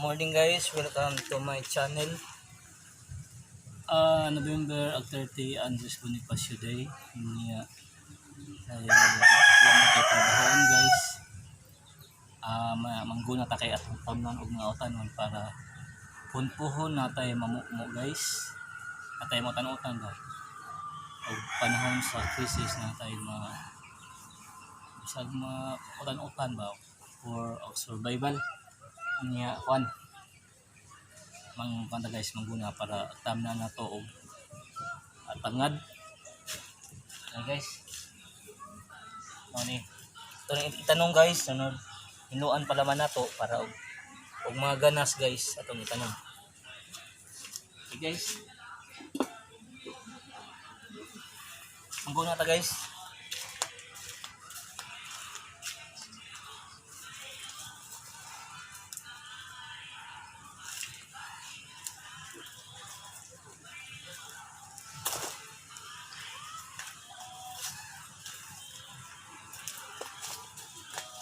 Morning guys, welcome to my channel. November 30 Andres Bonifacio Day. Niya ay trabahoon guys. Mangguna ta kay atong tanan og mga utanon para punpuhon natay mamumo guys. Natay mo tanutan ba. Og panahon sa crisis natay bisag utan-utan ba for survival niya kwan kanta guys mangguna para tamna na to og tangad ay guys ani ito na itanong guys sunod hinuan pala man nato para og mga ganas guys atong itanong okay guys mangguna ta guys.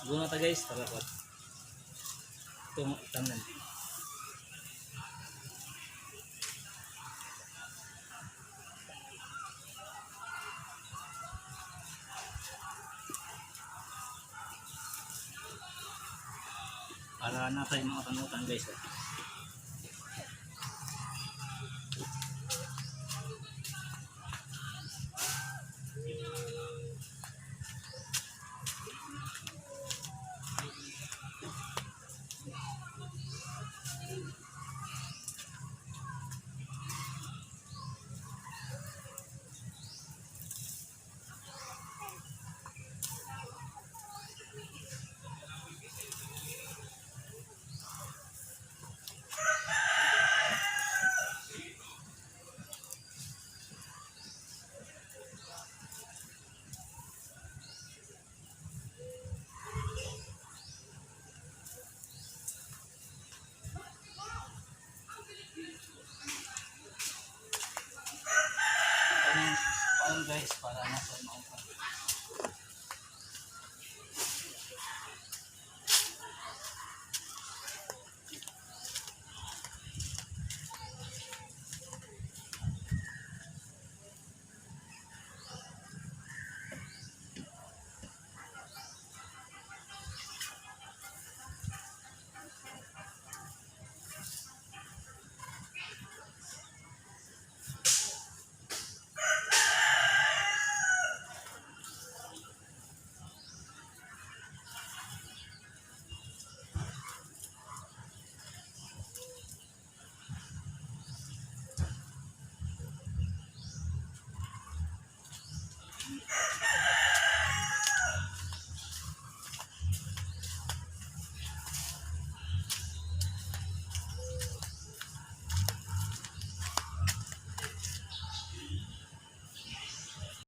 Guna ta guys para ko itong tanan para natay mga tanutan guys.